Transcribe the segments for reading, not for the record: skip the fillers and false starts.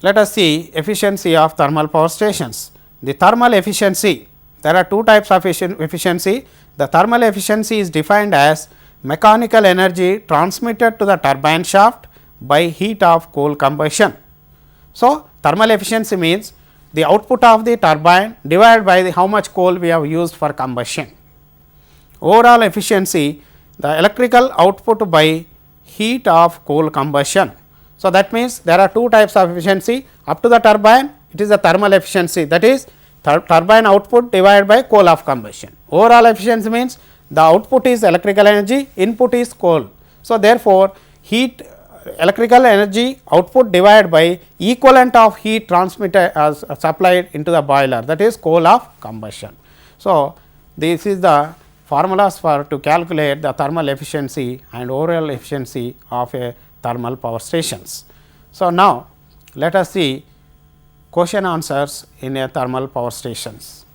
Let us see efficiency of thermal power stations. The thermal efficiency, there are two types of efficiency. The thermal efficiency is defined as mechanical energy transmitted to the turbine shaft by heat of coal combustion. So, thermal efficiency means the output of the turbine divided by the how much coal we have used for combustion. Overall efficiency, the electrical output by heat of coal combustion. So, that means there are two types of efficiency. Up to the turbine, it is the thermal efficiency, that is turbine output divided by coal of combustion. Overall efficiency means the output is electrical energy, input is coal. So, therefore, heat electrical energy output divided by equivalent of heat transmitted as supplied into the boiler, that is coal of combustion. So, this is the formulas for to calculate the thermal efficiency and overall efficiency of a thermal power stations. So, now let us see question answers in a thermal power stations.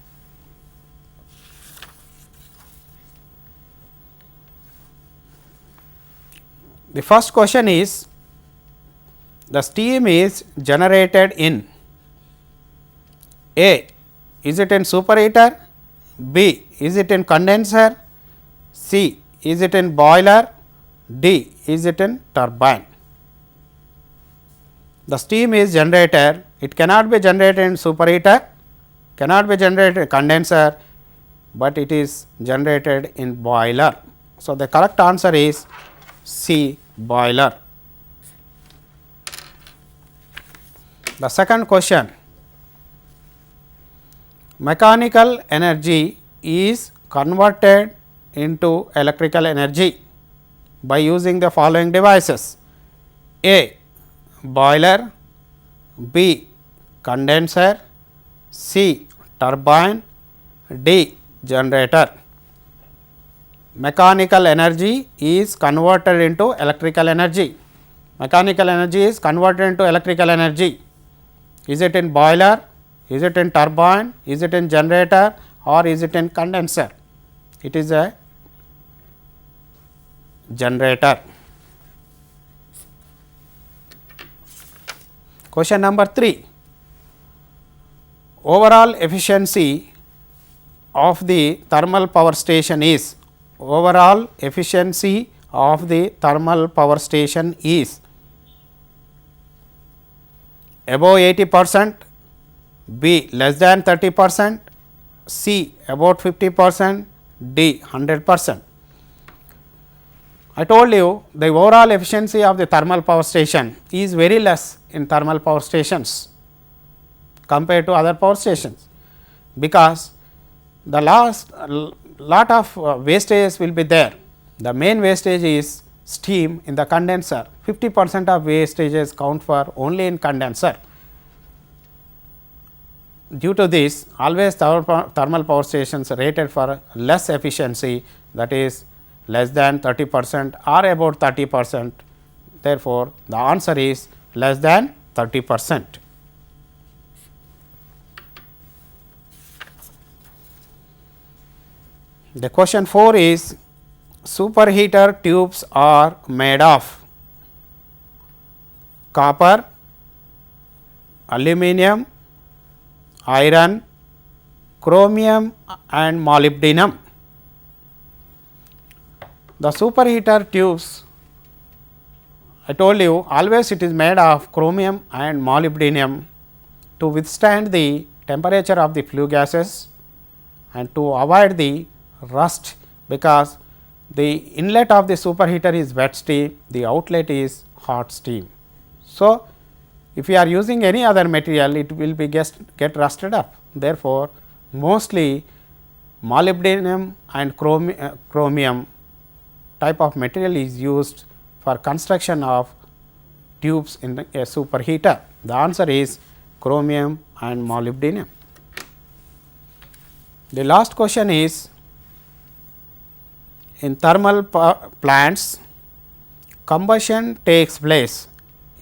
The first question is, the steam is generated in A, is it in superheater, B, is it in condenser, C, is it in boiler, D, is it in turbine. The steam is generated, it cannot be generated in superheater, cannot be generated in condenser, but it is generated in boiler. So, the correct answer is C, boiler. The second question, mechanical energy is converted into electrical energy by using the following devices: A, boiler, B, condenser, C, turbine, D, generator. Mechanical energy is converted into electrical energy. Mechanical energy is converted into electrical energy. Is it in boiler, is it in turbine, is it in generator, or is it in condenser? It is a generator. Question number 3, overall efficiency of the thermal power station is, overall efficiency of the thermal power station is above 80%, B less than 30%, C about 50%, D 100%. I told you the overall efficiency of the thermal power station is very less in thermal power stations compared to other power stations, because the lot of wastages will be there. The main wastage is steam in the condenser, 50% of wastages count for only in condenser. Due to this, always thermal power stations rated for less efficiency, that is less than 30% or about 30%. Therefore, the answer is less than 30%. The question 4 is, superheater tubes are made of copper, aluminum, iron, chromium and molybdenum. The superheater tubes, I told you always it is made of chromium and molybdenum to withstand the temperature of the flue gases and to avoid the rust, because the inlet of the superheater is wet steam, the outlet is hot steam. So, if you are using any other material, it will be get rusted up. Therefore, mostly molybdenum and chromium type of material is used for construction of tubes in a superheater. The answer is chromium and molybdenum. The last question is, in thermal plants combustion takes place.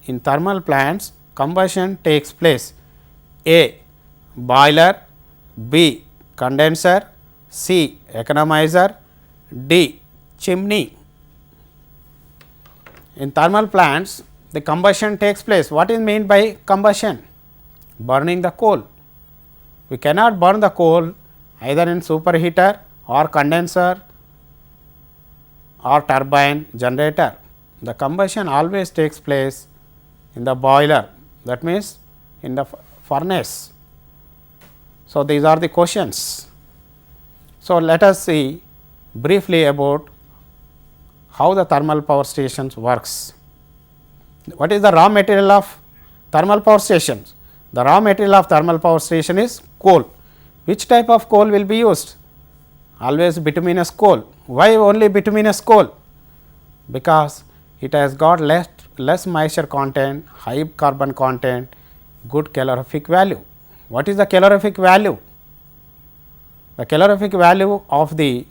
In thermal plants combustion takes place: A, boiler, B, condenser, C, economizer, D, chimney. In thermal plants the combustion takes place. What is meant by combustion? Burning the coal. We cannot burn the coal either in superheater or condenser or turbine generator. The combustion always takes place in the boiler, that means in the furnace. So, these are the questions. So, let us see briefly about how the thermal power stations works. What is the raw material of thermal power stations? The raw material of thermal power station is coal. Which type of coal will be used? Always bituminous coal. Why only bituminous coal? Because it has got less moisture content, high carbon content, good calorific value. What is the calorific value? The calorific value of the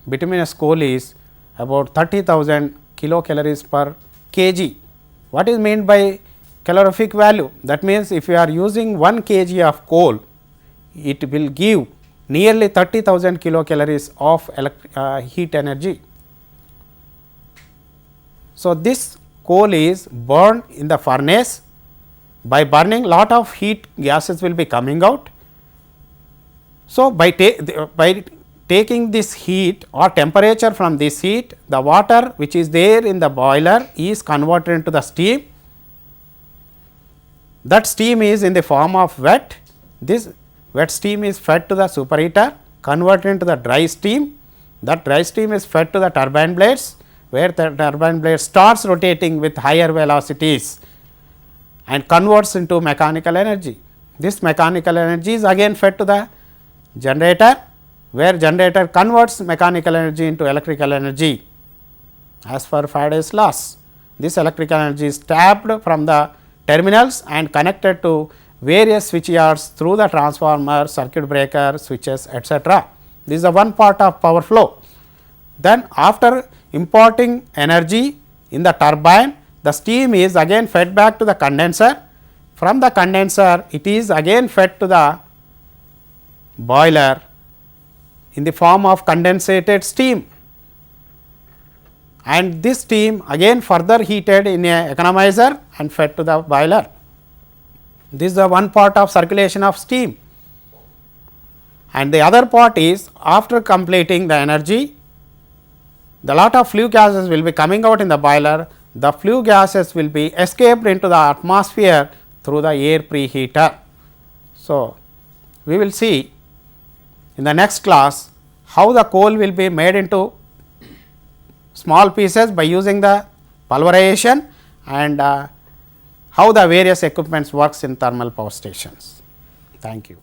bituminous coal is about 30,000 kilocalories per kg. What is meant by calorific value? That means, if you are using 1 kg of coal, it will give nearly 30,000 kilocalories of heat energy. So, this coal is burned in the furnace. By burning, lot of heat gases will be coming out. So, by taking this heat or temperature from this heat, the water which is there in the boiler is converted into the steam. That steam is in the form of wet. This wet steam is fed to the superheater, converted into the dry steam. That dry steam is fed to the turbine blades, where the turbine blade starts rotating with higher velocities and converts into mechanical energy. This mechanical energy is again fed to the generator, where generator converts mechanical energy into electrical energy as per Faraday's laws. This electrical energy is tapped from the terminals and connected to various switch yards through the transformer, circuit breaker, switches, etc. This is the one part of power flow. Then after importing energy in the turbine, the steam is again fed back to the condenser. From the condenser, it is again fed to the boiler in the form of condensated steam, and this steam again further heated in a economizer and fed to the boiler. This is the one part of circulation of steam, and the other part is, after completing the energy, the lot of flue gases will be coming out in the boiler. The flue gases will be escaped into the atmosphere through the air preheater. So, we will see in the next class how the coal will be made into small pieces by using the pulverization, and how the various equipments works in thermal power stations. Thank you.